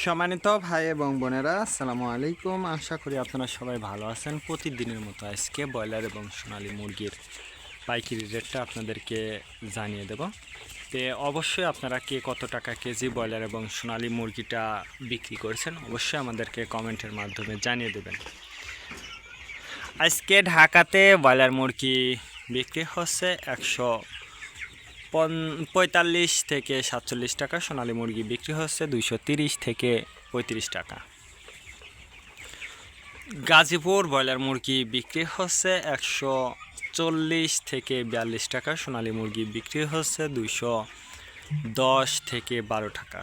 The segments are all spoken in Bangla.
সম্মানিত ভাই এবং বোনেরা, আসসালামু আলাইকুম। আশা করি আপনারা সবাই ভালো আছেন। প্রতিদিনের মতো আজকে ব্রয়লার এবং সোনালী মুরগির পাইকারি রেটটা আপনাদেরকে জানিয়ে দেব। তো অবশ্যই আপনারা কে কত টাকা কেজি ব্রয়লার এবং সোনালী মুরগিটা বিক্রি করছেন অবশ্যই আমাদেরকে কমেন্টের মাধ্যমে জানিয়ে দেবেন। আজকে ঢাকাতে ব্রয়লার মুরগি বিক্রি হচ্ছে 145 থেকে 47 টাকা। সোনালী মুরগি বিক্রি হচ্ছে 230 থেকে 35 টাকা। গাজীপুর ব্রয়লার মুরগি বিক্রি হচ্ছে 140 থেকে 42 টাকা। সোনালী মুরগি বিক্রি হচ্ছে 210 থেকে 12 টাকা।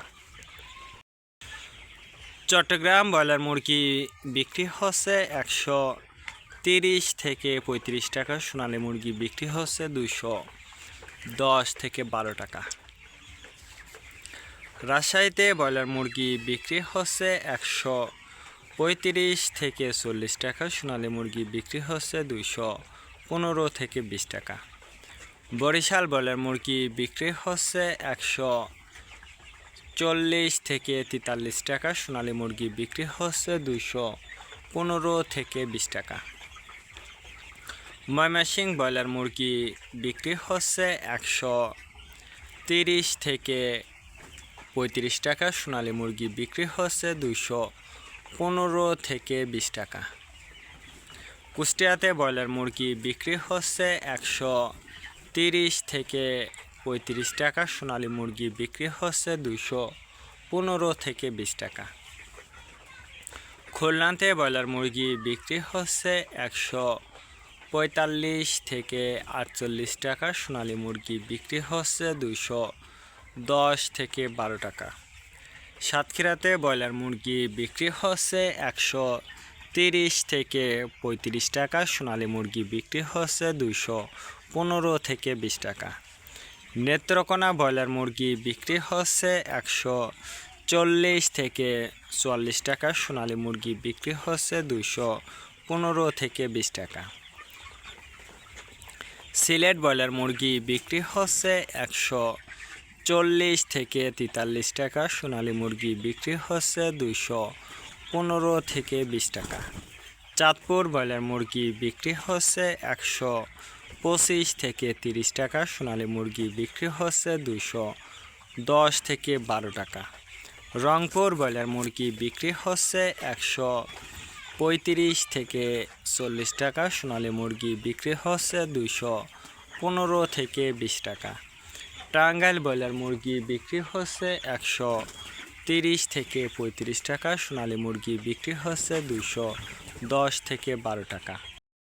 চট্টগ্রাম ব্রয়লার মুরগি বিক্রি হচ্ছে 130 থেকে 35 টাকা। সোনালী মুরগি বিক্রি হচ্ছে 210 থেকে 12 টাকা। রাজশাহীতে ব্রয়লার মুরগি বিক্রি হচ্ছে 135 থেকে 40 টাকা। সোনালী মুরগি বিক্রি হচ্ছে 215 থেকে 20 টাকা। বরিশাল ব্রয়লার মুরগি বিক্রি হচ্ছে 140 থেকে 43 টাকা। সোনালী মুরগি বিক্রি হচ্ছে 215 থেকে 20 টাকা। ময়মনসিংহ ব্রয়লার মুরগি বিক্রি হচ্ছে 130 থেকে 35 টাকা। সোনালী মুরগি বিক্রি হচ্ছে 215 থেকে 20 টাকা। কুষ্টিয়াতে ব্রয়লার মুরগি বিক্রি হচ্ছে 130 থেকে 35 টাকা। সোনালী মুরগি বিক্রি হচ্ছে 215 থেকে 20 টাকা। খুলনাতে ব্রয়লার মুরগি বিক্রি হচ্ছে 145 থেকে 48 টাকা। সোনালী মুরগি বিক্রি হচ্ছে 210 থেকে 12 টাকা। সাতক্ষীরাতে ব্রয়লার মুরগি বিক্রি হচ্ছে 130 থেকে 35 টাকা। সোনালী মুরগি বিক্রি হচ্ছে 215 থেকে 20 টাকা। নেত্রকোনা ব্রয়লার মুরগি বিক্রি হচ্ছে 140 থেকে 44 টাকা। সোনালী মুরগি বিক্রি হচ্ছে 215 থেকে 20 টাকা। সিলেট ব্রয়লার মুরগি বিক্রি হচ্ছে 140 থেকে 43 টাকা। সোনালী মুরগি বিক্রি হচ্ছে 215 থেকে 20 টাকা। চাঁদপুর ব্রয়লার মুরগি বিক্রি হচ্ছে 125 থেকে 30 টাকা। সোনালী মুরগি বিক্রি হচ্ছে 210 থেকে 12 টাকা। রংপুর ব্রয়লার মুরগি বিক্রি হচ্ছে 135 থেকে 40 টাকা। সোনালী মুরগি বিক্রি হচ্ছে 215 থেকে 20 টাকা। টাঙ্গাইল ব্রয়লার মুরগি বিক্রি হচ্ছে 130 থেকে 35 টাকা। সোনালী মুরগি বিক্রি হচ্ছে 210 থেকে 12 টাকা।